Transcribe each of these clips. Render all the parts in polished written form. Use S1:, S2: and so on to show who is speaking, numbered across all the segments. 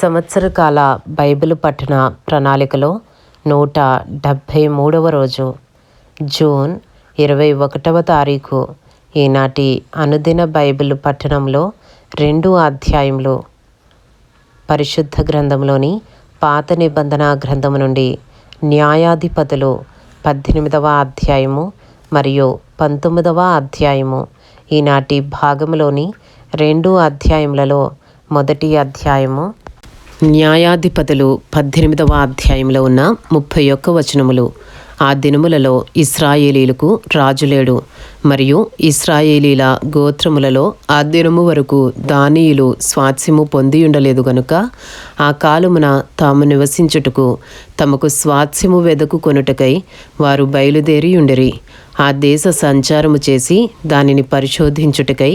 S1: సంవత్సరకాల Bible పఠన ప్రణాళికలో 173వ రోజు జూన్ 21వ తారీఖు. ఈనాటి అనుదిన బైబిల్ పఠనంలో 2 అధ్యాయములు పరిశుద్ధ గ్రంథంలోని పాత నిబంధన గ్రంథము నుండి న్యాయాధిపతులు 18వ అధ్యాయము మరియు 19వ అధ్యాయము. ఈనాటి భాగంలోని 2 అధ్యాయములలో మొదటి అధ్యాయము న్యాయాధిపతులు 18వ అధ్యాయంలో ఉన్న 31 వచనములు. ఆ దినములలో ఇశ్రాయేలీలకు రాజు లేడు, మరియు ఇశ్రాయేలీల గోత్రములలో ఆ దినము వరకు దానీయులు స్వాస్థ్యము పొందియుండలేదు గనుక ఆ కాలమున తాము నివసించుటకు తమకు స్వాస్థ్యము వెదకుకొనుటకై వారు బయలుదేరి ఉండిరి. ఆ దేశ సంచారము చేసి దానిని పరిశోధించుటకై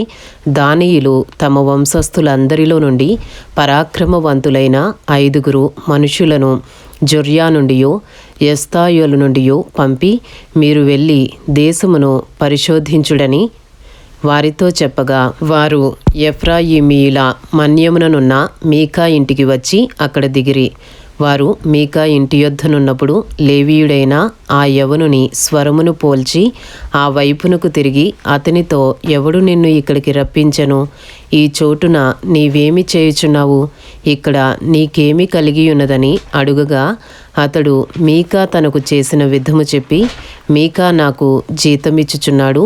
S1: దానీయులు తమ వంశస్థులందరిలో నుండి పరాక్రమవంతులైన 5 మనుషులను జొర్యా నుండియో ఎస్తాయోలు నుండియో పంపి, మీరు వెళ్ళి దేశమును పరిశోధించుడని వారితో చెప్పగా, వారు ఎఫ్రాయిమీయుల మన్యముననున్న మీకా ఇంటికి వచ్చి అక్కడ దిగిరి. వారు మీకా ఇంటి యొద్దనున్నప్పుడు లేవీయుడైన ఆ యవనుని స్వరమును పోల్చి ఆ వైపునకు తిరిగి అతనితో, ఎవడు నిన్ను ఇక్కడికి రప్పించెను? ఈ చోటున నీవేమి చేయుచున్నావు? ఇక్కడ నీకేమి కలిగి ఉన్నదని అడుగగా, అతడు మీకా తనకు చేసిన విధము చెప్పి, మీకా నాకు జీతమిచ్చుచున్నాడు,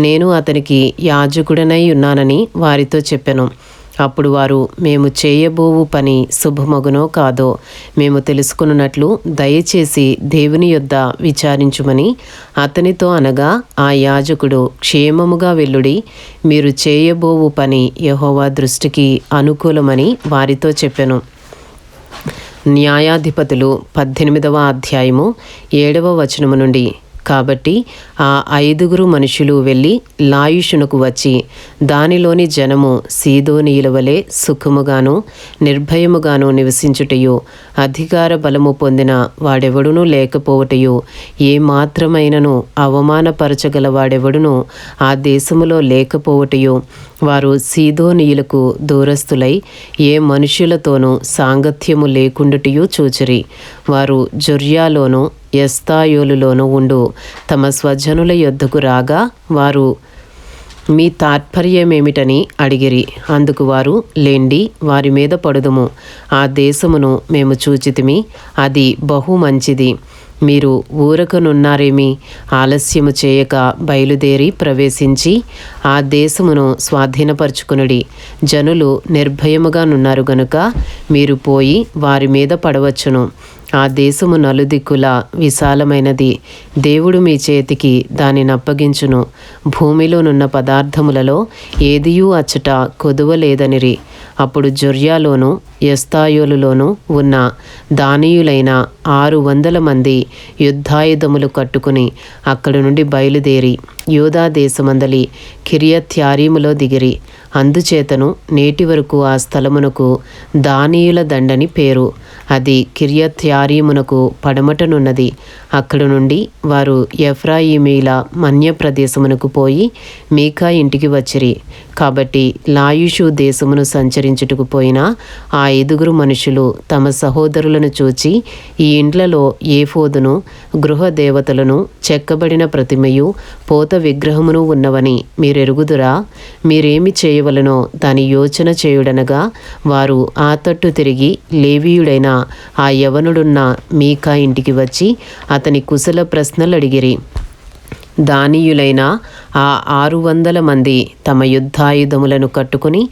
S1: నేను అతనికి యాజకుడనై ఉన్నానని వారితో చెప్పెను. అప్పుడు వారు, మేము చేయబోవు పని శుభమగునో కాదో మేము తెలుసుకున్నట్లు దయచేసి దేవుని యొద్ద విచారించుమని అతనితో అనగా, ఆ యాజకుడు, క్షేమముగా వెళ్ళుడి, మీరు చేయబోవు పని యెహోవా దృష్టికి అనుకూలమని వారితో చెప్పెను. న్యాయాధిపతులు 18వ అధ్యాయము 7వ వచనము నుండి. కాబట్టి ఆ 5 మనుషులు వెళ్ళి లాయిషునకు వచ్చి, దానిలోని జనము సీదోనీయుల వలె సుఖముగాను నిర్భయముగాను నివసించుటయు, అధికార బలము పొందిన వాడెవడునూ లేకపోవటయు, ఏ మాత్రమైనను అవమానపరచగల వాడెవడునూ ఆ దేశములో లేకపోవటయు, వారు సీదోనీయులకు దూరస్తులై ఏ మనుష్యులతోనూ సాంగత్యము లేకుండుటయు చూచిరి. వారు జొర్యాలోను ఎస్తాయోలులోను ఉండు తమ స్వజనుల యొద్దకు రాగా, వారు, మీ తాత్పర్యమేమిటని అడిగిరి. అందుకు వారు, లేండి, వారి మీద పడుదుము. ఆ దేశమును మేము చూచితిమి, అది బహు మంచిది. మీరు ఊరకనున్నారేమి? ఆలస్యము చేయక బయలుదేరి ప్రవేశించి ఆ దేశమును స్వాధీనపరచుకునుడి. జనులు నిర్భయముగా నున్నారు గనుక మీరు పోయి వారి మీద పడవచ్చును. ఆ దేశము నలుదిక్కులా విశాలమైనది. దేవుడు మీ చేతికి దానిని అప్పగించును. భూమిలోనున్న పదార్థములలో ఏదియూ అచ్చట కొదువలేదనిరి. అప్పుడు జొర్యాలోను ఎస్తాయోలులోను ఉన్న దానీయులైన 600 మంది యుద్ధాయుధములు కట్టుకుని అక్కడి నుండి బయలుదేరి యూదా దేశమందలి కిర్యత్యారీములో దిగిరి. అందుచేతను నేటి వరకు ఆ స్థలమునకు దానీయుల దండని పేరు. అది కిర్యత్యారీమునకు పడమటనున్నది. అక్కడ నుండి వారు ఎఫ్రాయిమీల మన్య ప్రదేశమునకు పోయి మీకా ఇంటికి వచ్చిరి. కాబట్టి లాయిషు దేశమును సంచరించుటకు పోయిన ఆ 5 మనుషులు తమ సహోదరులను చూచి, ఈ ఇండ్లలో ఏఫోదును, గృహ దేవతలను, చెక్కబడిన ప్రతిమయు, పోత విగ్రహమును ఉన్నవని మీరెరుగుదురా? మీరేమి చేయవలనో దాని యోచన చేయుడనగా, వారు ఆ తట్టు తిరిగి లేవీయుడైన ఆ యవనుడున్న మీకా ఇంటికి వచ్చి అతని కుశల ప్రశ్నలు అడిగిరి. దానీయులైన ఆ 600 మంది తమ యుద్ధాయుధములను కట్టుకుని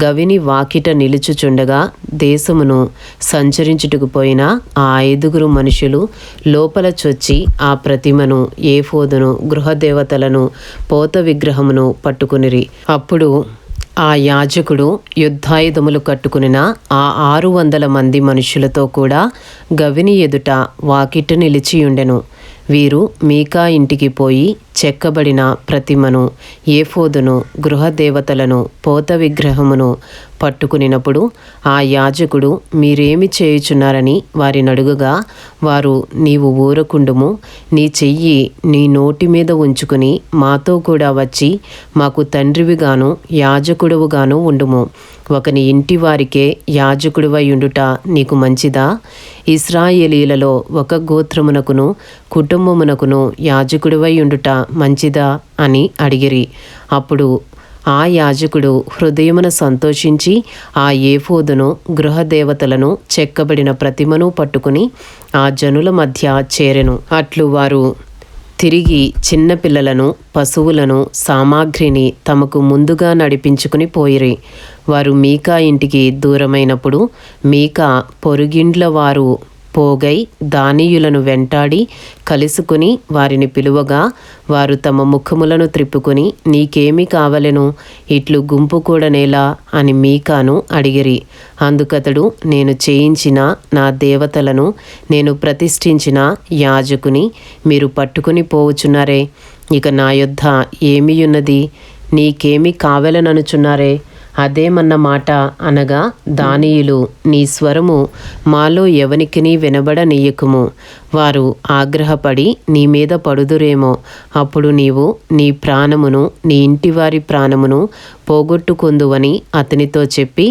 S1: గవిని వాకిట నిలుచుచుండగా, దేశమును సంచరించుటకు పోయిన ఆ 5 మనుషులు లోపల చొచ్చి ఆ ప్రతిమను, ఏఫోదును, గృహదేవతలను, పోత విగ్రహమును పట్టుకునిరి. అప్పుడు ఆ యాజకుడు యుద్ధాయుధములు కట్టుకునిన ఆ 600 మంది మనుషులతో కూడా గవిని ఎదుట వాకిట నిలిచియుండెను. వీరు మీకా ఇంటికి పోయి చెక్కబడిన ప్రతిమను, ఏఫోదును, గృహదేవతలను, పోత విగ్రహమును పట్టుకునినప్పుడు ఆ యాజకుడు మీరేమి చేయుచున్నారని వారిని అడుగగా, వారు నీవు ఊరకుండుము, నీ చెయ్యి నీ నోటి మీద ఉంచుకుని మాతో కూడా వచ్చి మాకు తండ్రివిగాను యాజకుడువుగాను ఉండుము. ఒకని ఇంటి వారికే యాజకుడివై ఉండుట నీకు మంచిదా? ఇశ్రాయేలీలలో ఒక గోత్రమునకును కుటుంబమునకును యాజకుడివై ఉండుట మంచిదా అని అడిగిరి. అప్పుడు ఆ యాజకుడు హృదయమున సంతోషించి ఆ ఏఫోదును, గృహదేవతలను, చెక్కబడిన ప్రతిమను పట్టుకుని ఆ జనుల మధ్య చేరెను. అట్లు వారు తిరిగి చిన్నపిల్లలను, పశువులను, సామాగ్రిని తమకు ముందుగా నడిపించుకుని పోయిరి. వారు మీకా ఇంటికి దూరమైనప్పుడు మీకా పొరుగిండ్ల వారు పోగై దానీయులను వెంటాడి కలుసుకుని వారిని పిలువగా, వారు తమ ముఖములను త్రిప్పుకొని నీకేమి కావలెను, ఇట్లు గుంపు కూడనేలా అని మీకాను అడిగిరి. అందుకతడు, నేను చేయించిన నా దేవతలను, నేను ప్రతిష్ఠించిన యాజకుని మీరు పట్టుకుని పోవుచున్నారే. ఇక నా యొద్ద ఏమియున్నది, నీకేమి కావలెననుచున్నారే? అదేమన్న మాట అనగా, దానీయులు నీ స్వరము మాలో ఎవనికిని వినబడనీయకుము, వారు ఆగ్రహపడి నీ మీద పడుదురేమో, అప్పుడు నీవు నీ ప్రాణమును నీ ఇంటివారి ప్రాణమును పోగొట్టుకొందువని అతనితో చెప్పి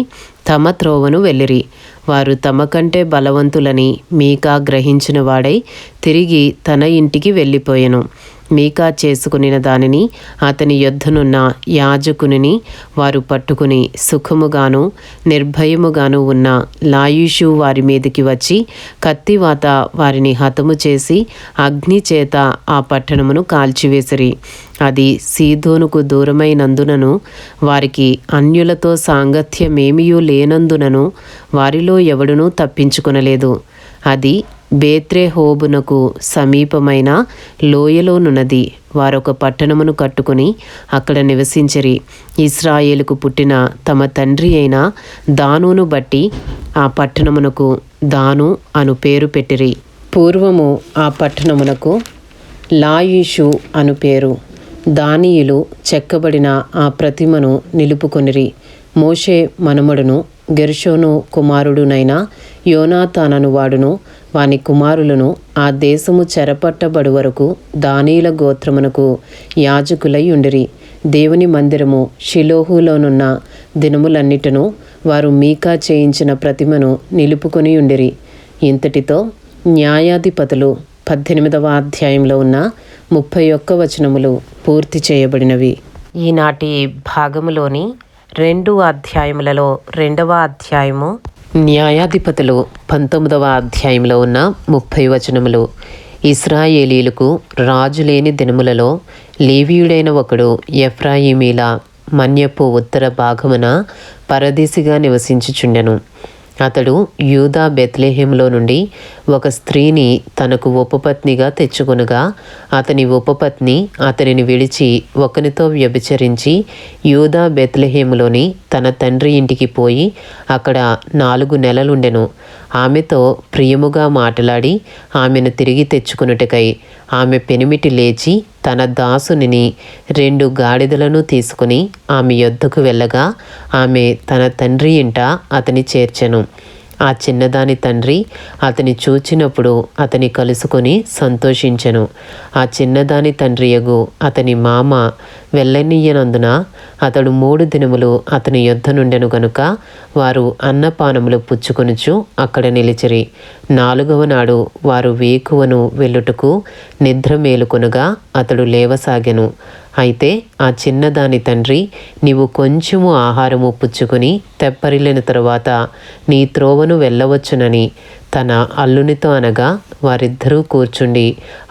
S1: తమ త్రోవను వెళ్ళిరి. వారు తమ కంటే బలవంతులని మీకా గ్రహించిన వాడై తిరిగి తన ఇంటికి వెళ్ళిపోయెను. మీకా చేసుకునిన దానిని అతని యొద్దనున్న యాజకునిని వారు పట్టుకుని సుఖముగాను నిర్భయముగాను ఉన్న లాయిషు వారి మీదకి వచ్చి కత్తివాత వారిని హతము చేసి అగ్ని చేత ఆ పట్టణమును కాల్చివేసిరి. అది సీదోనుకు దూరమైనందునను వారికి అన్యులతో సాంగత్యమేమియూ లేనందునను వారిలో ఎవడునూ తప్పించుకొనలేదు. అది బేత్రెహోబునకు సమీపమైన లోయలోనున్నది. వారొక పట్టణమును కట్టుకుని అక్కడ నివసించిరి. ఇశ్రాయేలుకు పుట్టిన తమ తండ్రి అయిన దానును బట్టి ఆ పట్టణమునకు దాను అను పేరు పెట్టిరి. పూర్వము ఆ పట్టణమునకు లాయిషు అను పేరు. దానీయులు చెక్కబడిన ఆ ప్రతిమను నిలుపుకొనిరి. మోషే మనుమడును గెర్షోను కుమారుడునైన యోనాతానను వాడును వాని కుమారులను ఆ దేశము చెరపట్టబడు వరకు దానీయుల గోత్రమునకు యాజకులై ఉండిరి. దేవుని మందిరము షిలోహులోనున్న దినములన్నిటను వారు మీకా చేయించిన ప్రతిమను నిలుపుకొని ఉండిరి. ఇంతటితో న్యాయాధిపతులు 18వ అధ్యాయంలో ఉన్న 31 వచనములు పూర్తి చేయబడినవి. ఈనాటి భాగములోని 2 అధ్యాయములలో 2వ అధ్యాయము న్యాయాధిపతులు 19వ అధ్యాయంలో ఉన్న 30 వచనములు. ఇశ్రాయేలీలకు రాజు లేని దినములలో లేవీయుడైన ఒకడు ఎఫ్రాయిమీల మన్యపు ఉత్తర భాగమున పరదేశిగా నివసించుచుండెను. అతడు యూదా బెత్లెహేములో నుండి ఒక స్త్రీని తనకు ఉపపత్నిగా తెచ్చుకొనగా అతని ఉపపత్ని అతనిని విడిచి ఒకనితో వ్యభిచరించి యూదా బెత్లెహేములోని తన తండ్రి ఇంటికి పోయి అక్కడ 4 నెలలుండెను. ఆమెతో ప్రియముగా మాట్లాడి ఆమెను తిరిగి తెచ్చుకొనుటకై ఆమె పెనిమిటి లేచి తన దాసునిని 2 గాడిదలను తీసుకుని ఆమె యొద్దకు వెళ్ళగా ఆమె తన తండ్రి ఇంట అతని చేర్చెను. ఆ చిన్నదాని తండ్రి అతని చూచినప్పుడు అతని కలుసుకొని సంతోషించెను. ఆ చిన్నదాని తండ్రియగు అతని మామ వెళ్ళనీయనందున అతడు 3 దినములు అతని యొద్ద నుండెను గనుక వారు అన్నపానములు పుచ్చుకొనుచు అక్కడ నిలిచిరి. 4వ నాడు వారు వేకువను వెళ్ళుటకు నిద్ర మేలుకొనగా అతడు లేవసాగెను. అయితే ఆ చిన్నదాని తండ్రి, నీవు కొంచెము ఆహారము పుచ్చుకొని తెప్పరిల్లిన తరువాత నీ త్రోవను వెళ్ళవచ్చునని తన అల్లునితో అనగా వారిద్దరూ కూర్చుండి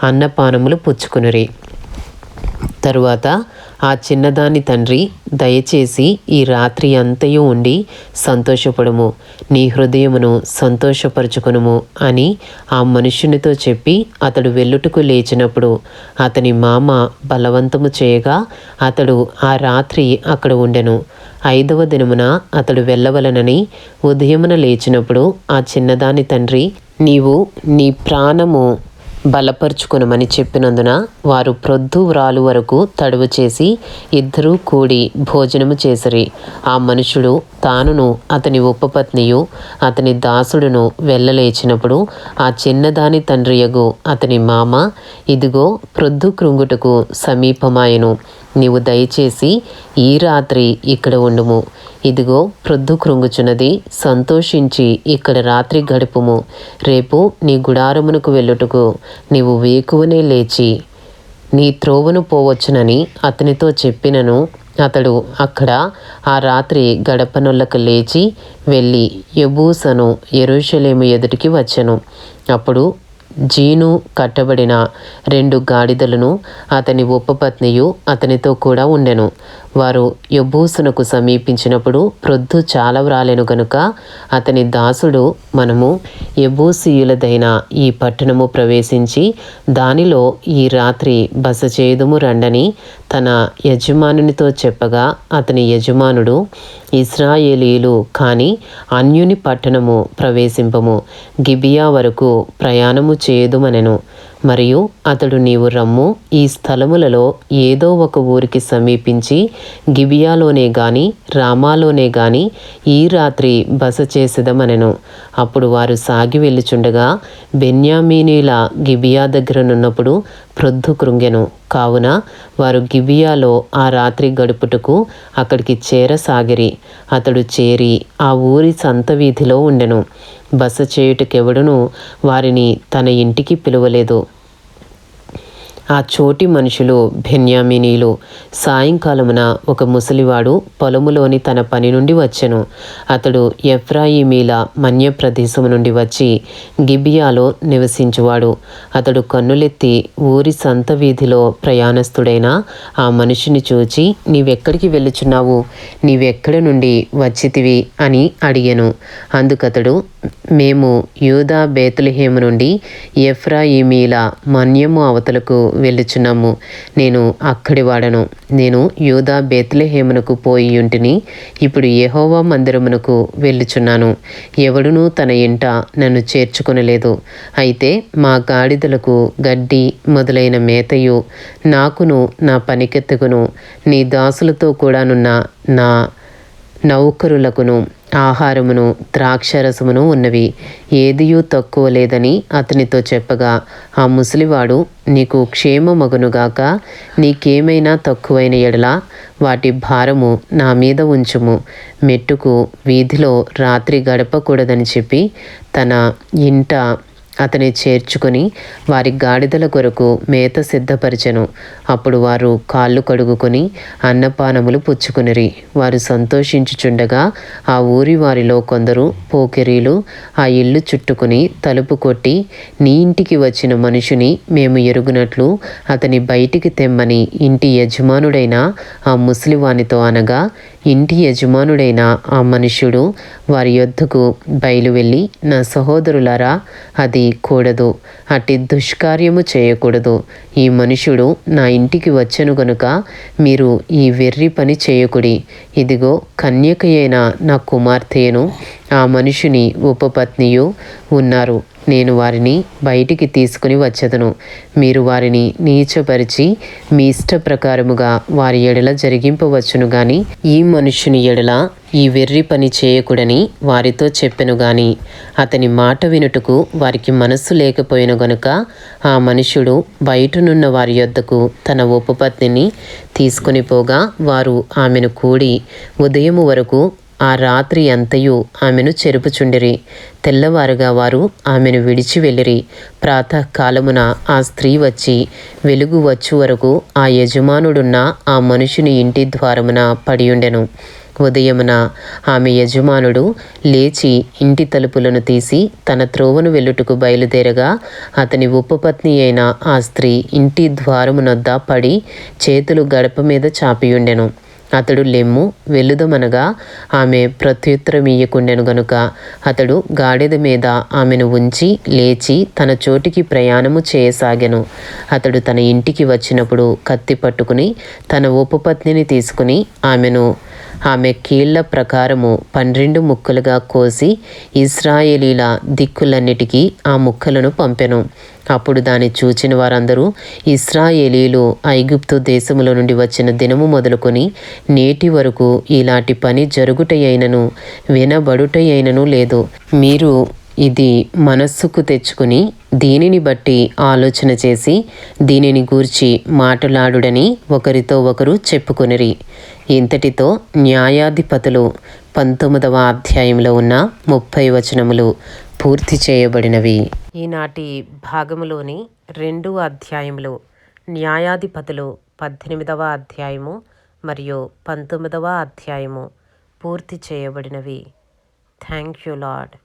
S1: అన్నపానములు పుచ్చుకునిరి. తరువాత ఆ చిన్నదాని తండ్రి, దయచేసి ఈ రాత్రి అంతయు ఉండి సంతోషపడుము, నీ హృదయమును సంతోషపరుచుకొనుము అని ఆ మనుష్యునితో చెప్పి అతడు వెళ్ళుటకు లేచినప్పుడు అతని మామ బలవంతము చేయగా అతడు ఆ రాత్రి అక్కడ ఉండెను. 5వ దినమున అతడు వెళ్ళవలనని ఉదయమున లేచినప్పుడు ఆ చిన్నదాని తండ్రి, నీవు నీ ప్రాణము బలపరుచుకొనమని చెప్పినందున వారు ప్రొద్దు వ్రాలు వరకు తడువు చేసి ఇద్దరూ కూడి భోజనము చేసిరి. ఆ మనుషుడు తానును అతని ఉపపత్నియు అతని దాసుడును వెళ్ళలేచినప్పుడు ఆ చిన్నదాని తండ్రియగు అతని మామ, ఇదిగో ప్రొద్దు కృంగుటకు సమీపమాయెను, నీవు దయచేసి ఈ రాత్రి ఇక్కడ ఉండుము. ఇదిగో ప్రొద్దు కృంగుచున్నది, సంతోషించి ఇక్కడ రాత్రి గడుపుము. రేపు నీ గుడారమునకు వెళ్ళుటకు నీవు వేకువనే లేచి నీ త్రోవను పోవచ్చునని అతనితో చెప్పినను అతడు అక్కడ ఆ రాత్రి గడపనొల్లక లేచి వెళ్ళి యెబూసను యెరూషలేము ఎదుటికి వచ్చెను. అప్పుడు జీను కట్టబడిన 2 గాడిదలను అతని ఉపపత్నియు అతనితో కూడా ఉండెను. వారు యెబూసునకు సమీపించినప్పుడు ప్రొద్దు చాలా వ్రాలెను గనుక అతని దాసుడు, మనము యెబూసీయులదైన ఈ పట్టణము ప్రవేశించి దానిలో ఈ రాత్రి బస చేయుదుము రండని తన యజమానునితో చెప్పగా, అతని యజమానుడు, ఇశ్రాయేలీయులు కాని అన్యుని పట్టణము ప్రవేశింపము, గిబియా వరకు ప్రయాణము చేయుదుమనెను. మరియు అతడు, నీవు రమ్ము, ఈ స్థలములలో ఏదో ఒక ఊరికి సమీపించి గిబియాలోనే గాని రామాలోనే గాని ఈ రాత్రి బస చేసేదమనెను. అప్పుడు వారు సాగి వెళ్ళుచుండగా బెన్యామీనీల గిబియా దగ్గరనున్నప్పుడు ప్రొద్దు కృంగెను. కావున వారు గిబియాలో ఆ రాత్రి గడుపుటకు అక్కడికి చేరసాగిరి. అతడు చేరి ఆ ఊరి సంత వీధిలో ఉండెను. బస చేయుటకెవడును వారిని తన ఇంటికి పిలువలేదు. ఆ చోటి మనుషులు బెన్యామీనీలు. సాయంకాలమున ఒక ముసలివాడు పొలములోని తన పని నుండి వచ్చెను. అతడు ఎఫ్రాయిమీల మన్య ప్రదేశము నుండి వచ్చి గిబియాలో నివసించువాడు. అతడు కన్నులెత్తి ఊరి సంత వీధిలో ప్రయాణస్తుడైన ఆ మనిషిని చూచి, నీవెక్కడికి వెళ్ళుచున్నావు? నీవెక్కడ నుండి వచ్చితివి అని అడిగెను. అందుకతడు, మేము యూదా బేత్లెహేము నుండి ఎఫ్రాయిమీల మన్యము అవతలకు వెళ్ళుచున్నాము. నేను అక్కడి వాడను. నేను యూదా బేత్లెహేమునకు పోయియుంటిని. ఇప్పుడు యెహోవా మందిరమునకు వెళ్ళుచున్నాను. ఎవడునూ తన ఇంట నన్ను చేర్చుకొనలేదు. అయితే మా గాడిదలకు గడ్డి మొదలైన మేతయు నాకును నా పనికెత్తకును నీ దాసులతో కూడానున్న నా నౌకరులకును ఆహారమును ద్రాక్షరసమును ఉన్నవి, ఏదియూ తక్కువ లేదని అతనితో చెప్పగా, ఆ ముసలివాడు, నీకు క్షేమమగునుగాక, నీకేమైనా తక్కువైన ఎడల వాటి భారము నా మీద ఉంచుము, మెట్టుకు వీధిలో రాత్రి గడపకూడదని చెప్పి తన ఇంట అతని చేర్చుకొని వారి గాడిదల కొరకు మేత సిద్ధపరిచెను. అప్పుడు వారు కాళ్ళు కడుగుకొని అన్నపానములు పుచ్చుకునిరి. వారు సంతోషించుచుండగా ఆ ఊరి వారిలో కొందరు పోకిరీలు ఆ ఇల్లు చుట్టుకుని తలుపు కొట్టి, నీ ఇంటికి వచ్చిన మనుషుని మేము ఎరుగునట్లు అతని బయటికి తెమ్మని ఇంటి యజమానుడైన ఆ ముసలివానితో అనగా, ఇంటి యజమానుడైన ఆ మనుష్యుడు వారి యొద్దకు బయలు వెళ్ళి, నా సహోదరులారా, అది కూడదు, అట్టి దుష్కార్యము చేయకూడదు. ఈ మనుష్యుడు నా ఇంటికి వచ్చెను గనుక మీరు ఈ వెర్రి పని చేయకుడి. ఇదిగో కన్యకయైన నా కుమార్తెను ఆ మనుషుని ఉపపత్నియు ఉన్నారు. నేను వారిని బయటికి తీసుకుని వచ్చెదను. మీరు వారిని నీచపరిచి మీ ఇష్ట ప్రకారముగా వారి ఎడల జరిగింపవచ్చును గాని ఈ మనుష్యుని ఎడల ఈ వెర్రి పని చేయకూడని వారితో చెప్పెను గాని అతని మాట వినుటకు వారికి మనస్సు లేకపోయిన గనుక ఆ మనుష్యుడు బయటనున్న వారి యొద్దకు తన ఉపపత్నిని తీసుకుని పోగా వారు ఆమెను కూడి ఉదయము వరకు ఆ రాత్రి అంతయు ఆమెను చెరుపుచుండిరి. తెల్లవారుగా వారు ఆమెను విడిచి వెళ్ళిరి. ప్రాతకాలమున ఆ స్త్రీ వచ్చి వెలుగు వచ్చు వరకు ఆ యజమానుడున్న ఆ మనుషుని ఇంటి ద్వారమున పడియుండెను. ఉదయమున ఆమె యజమానుడు లేచి ఇంటి తలుపులను తీసి తన త్రోవను వెళ్ళుటకు బయలుదేరగా అతని ఉపపత్ని అయిన ఆ స్త్రీ ఇంటి ద్వారమునొద్ద పడి చేతులు గడప మీద చాపియుండెను. అతడు, లెమ్ము వెళ్ళుదమనగా ఆమె ప్రత్యుత్తరమియ్యకుండెను గనుక అతడు గాడిద మీద ఆమెను ఉంచి లేచి తన చోటికి ప్రయాణము చేయసాగెను. అతడు తన ఇంటికి వచ్చినప్పుడు కత్తి పట్టుకుని తన ఉపపత్నిని తీసుకుని ఆమెను ఆమె కీళ్ల ప్రకారము 12 ముక్కలుగా కోసి ఇశ్రాయేలీల దిక్కులన్నిటికీ ఆ ముక్కలను పంపెను. అప్పుడు దాన్ని చూచిన వారందరూ, ఇశ్రాయేలీలు ఐగుప్తు దేశములో నుండి వచ్చిన దినము మొదలుకొని నేటి వరకు ఇలాంటి పని జరుగుటయైనను వినబడుటయైనను లేదు. మీరు ఇది మనస్సుకు తెచ్చుకుని దీనిని బట్టి ఆలోచన చేసి దీనిని గూర్చి మాట్లాడుడని ఒకరితో ఒకరు చెప్పుకొనిరి. ఇంతటితో న్యాయాధిపతులు 19వ అధ్యాయంలో ఉన్న 30 వచనములు పూర్తి చేయబడినవి. ఈనాటి భాగములోని 2 అధ్యాయములు న్యాయాధిపతులు 18వ అధ్యాయము మరియు 19వ అధ్యాయము పూర్తి చేయబడినవి. Thank you lord.